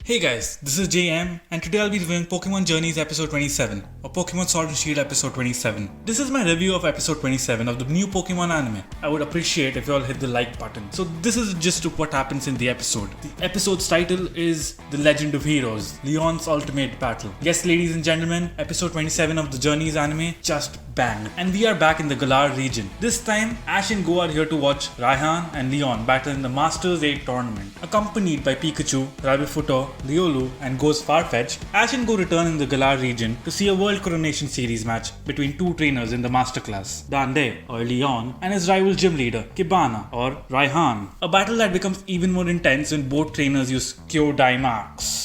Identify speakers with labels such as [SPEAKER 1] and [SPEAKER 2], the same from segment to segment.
[SPEAKER 1] Hey guys, this is JM and today I'll be reviewing Pokemon Journeys episode 27 or Pokemon Sword and Shield episode 27. This is my review of episode 27 of the new Pokemon anime. I would appreciate if you all hit the like button. So this is just what happens in the episode. The episode's title is The Legend of Heroes, Leon's Ultimate Battle. Yes ladies and gentlemen, episode 27 of the Journeys anime just banged. And we are back in the Galar region. This time, Ash and Go are here to watch Raihan and Leon battle in the Masters 8 tournament. Accompanied by Pikachu, Rabifuto, Riolu and Go's Farfetch'd, Ash and Go return in the Galar region to see a World Coronation Series match between two trainers in the Masterclass, Dande or Leon and his rival gym leader, Kibana or Raihan. A battle that becomes even more intense when both trainers use Kyodaimax.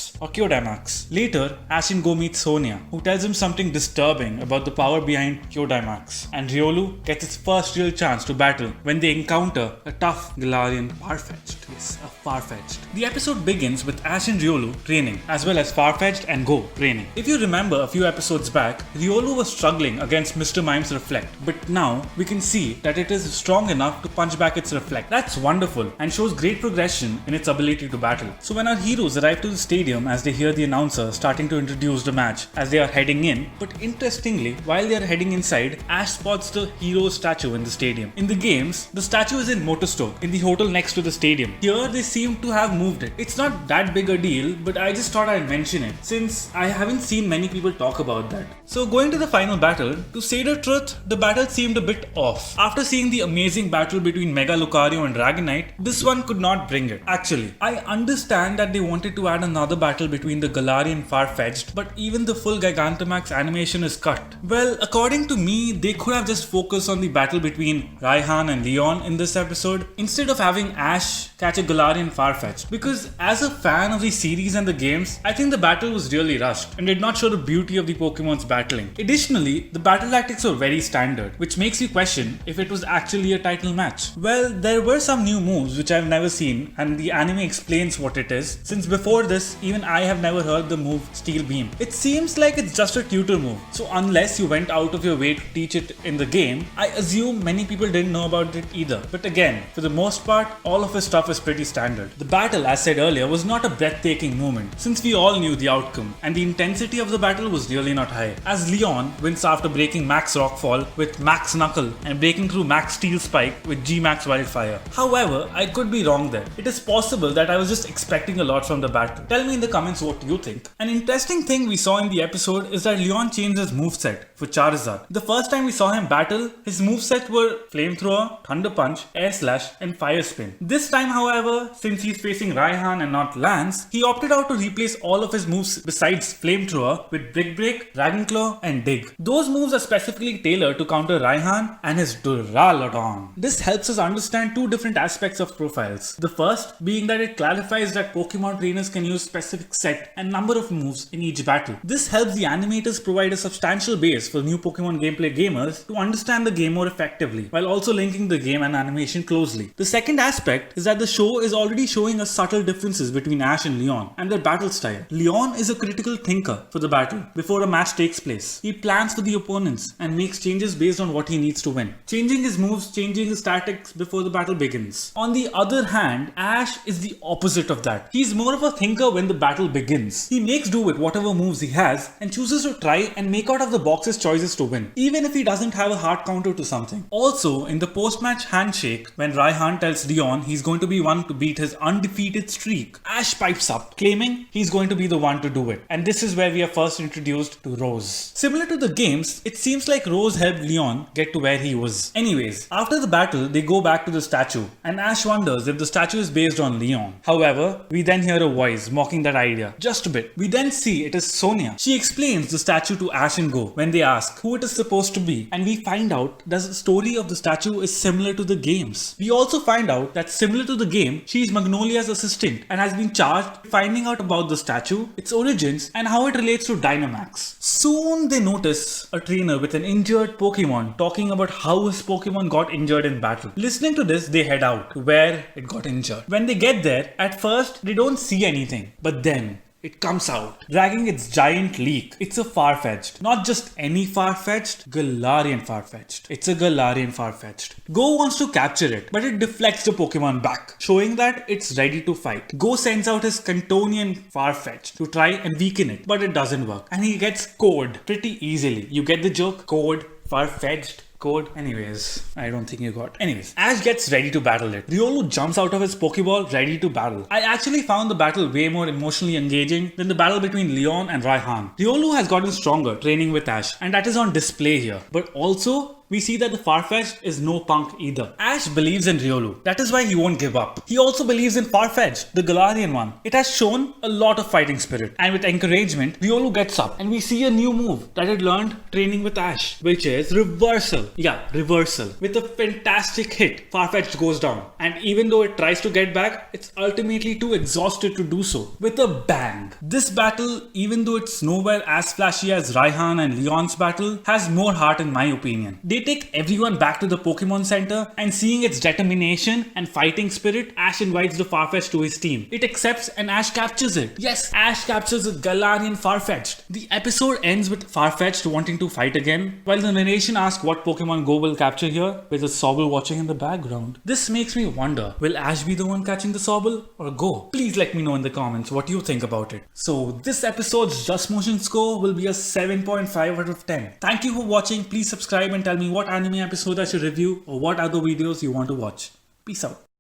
[SPEAKER 1] Later, Ash and Go meet Sonia, who tells him something disturbing about the power behind Kyodaimax, and Riolu gets his first real chance to battle when they encounter a tough Galarian Farfetch'd. Yes, a Farfetch'd. The episode begins with Ash and Riolu training, as well as Farfetch'd and Go training. If you remember a few episodes back, Riolu was struggling against Mr. Mime's Reflect, but now we can see that it is strong enough to punch back its Reflect. That's wonderful and shows great progression in its ability to battle. So when our heroes arrive to the stadium as they hear the announcer starting to introduce the match as they are heading in, but interestingly, while they are heading inside, Ash spots the hero statue in the stadium. In the games, the statue is in Motostoke, in the hotel next to the stadium. Here they seem to have moved it. It's not that big a deal, but I just thought I'd mention it since I haven't seen many people talk about that. So going to the final battle, to say the truth, the battle seemed a bit off. After seeing the amazing battle between Mega Lucario and Dragonite, this one could not bring it. Actually, I understand that they wanted to add another battle between the Galarian Farfetch'd, but even the full Gigantamax animation is cut. Well, according to me, they could have just focused on the battle between Raihan and Leon in this episode instead of having Ash catch a Galarian Farfetch'd, because as a fan of the series and the games, I think the battle was really rushed and did not show the beauty of the Pokemon's battling. Additionally, the battle tactics were very standard, which makes you question if it was actually a title match. Well, there were some new moves which I've never seen, and the anime explains what it is, since before this, even I have never heard the move Steel Beam. It seems like it's just a tutor move, so unless you went out of your way to teach it in the game, I assume many people didn't know about it either. But again, for the most part, all of his stuff is pretty standard. The battle, as said earlier, was not a breathtaking moment, since we all knew the outcome, and the intensity of the battle was really not high, as Leon wins after breaking Max Rockfall with Max Knuckle and breaking through Max Steel Spike with G-Max Wildfire. However, I could be wrong there. It is possible that I was just expecting a lot from the battle. Tell me in the comments what you think. An interesting thing we saw in the episode is that Leon changed his moveset for Charizard. The first time we saw him battle, his moveset were Flamethrower, Thunder Punch, Air Slash and Fire Spin. This time however, since he's facing Raihan and not Lance, he opted out to replace all of his moves besides Flamethrower with Brick Break, Dragon Claw and Dig. Those moves are specifically tailored to counter Raihan and his Duraludon. This helps us understand two different aspects of profiles. The first being that it clarifies that Pokemon trainers can use specific set and number of moves in each battle. This helps the animators provide a substantial base for new Pokemon gameplay gamers to understand the game more effectively, while also linking the game and animation closely. The second aspect is that the show is already showing us subtle differences between Ash and Leon and their battle style. Leon is a critical thinker for the battle before a match takes place. He plans for the opponents and makes changes based on what he needs to win, changing his moves, changing his tactics before the battle begins. On the other hand, Ash is the opposite of that. He's more of a thinker when the battle begins. He makes do with whatever moves he has and chooses to try and make out of the box's choices to win, even if he doesn't have a hard counter to something. Also, in the post-match handshake, when Raihan tells Leon he's going to be one to beat his undefeated streak, Ash pipes up, claiming he's going to be the one to do it. And this is where we are first introduced to Rose. Similar to the games, it seems like Rose helped Leon get to where he was. Anyways, after the battle, they go back to the statue, and Ash wonders if the statue is based on Leon. However, we then hear a voice mocking that idea, just a bit. We then see it is Sonia. She explains the statue to Ash and Go when they ask who it is supposed to be, and we find out that the story of the statue is similar to the games. We also find out that similar to the game, she is Magnolia's assistant and has been charged with finding out about the statue, its origins, and how it relates to Dynamax. Soon they notice a trainer with an injured Pokemon talking about how his Pokemon got injured in battle. Listening to this, they head out to where it got injured. When they get there, at first they don't see anything, but then it comes out, dragging its giant leak. It's a Farfetch'd. Not just any Farfetch'd, Galarian Farfetch'd. It's a Galarian Farfetch'd. Go wants to capture it, but it deflects the Pokemon back, showing that it's ready to fight. Go sends out his Cantonian Farfetch'd to try and weaken it, but it doesn't work. And he gets code pretty easily. You get the joke? Code, Farfetch'd. Code. Anyways, I don't think you got. Anyways, Ash gets ready to battle it. Riolu jumps out of his Pokeball ready to battle. I actually found the battle way more emotionally engaging than the battle between Leon and Raihan. Riolu has gotten stronger training with Ash, and that is on display here. But also, we see that the Farfetch'd is no punk either. Ash believes in Riolu. That is why he won't give up. He also believes in Farfetch'd, the Galarian one. It has shown a lot of fighting spirit. And with encouragement, Riolu gets up and we see a new move that it learned training with Ash, which is Reversal. Yeah, Reversal. With a fantastic hit, Farfetch'd goes down. And even though it tries to get back, it's ultimately too exhausted to do so. With a bang. This battle, even though it's nowhere as flashy as Raihan and Leon's battle, has more heart in my opinion. They take everyone back to the Pokemon Center, and seeing its determination and fighting spirit, Ash invites the Farfetch'd to his team. It accepts and Ash captures it. Yes, Ash captures a Galarian Farfetch'd. The episode ends with Farfetch'd wanting to fight again, while the narration asks what Pokemon Go will capture here, with a Sobble watching in the background. This makes me wonder, will Ash be the one catching the Sobble or Go? Please let me know in the comments what you think about it. So this episode's Just Motion score will be a 7.5 out of 10. Thank you for watching. Please subscribe and tell me what anime episode I should review or what other videos you want to watch. Peace out.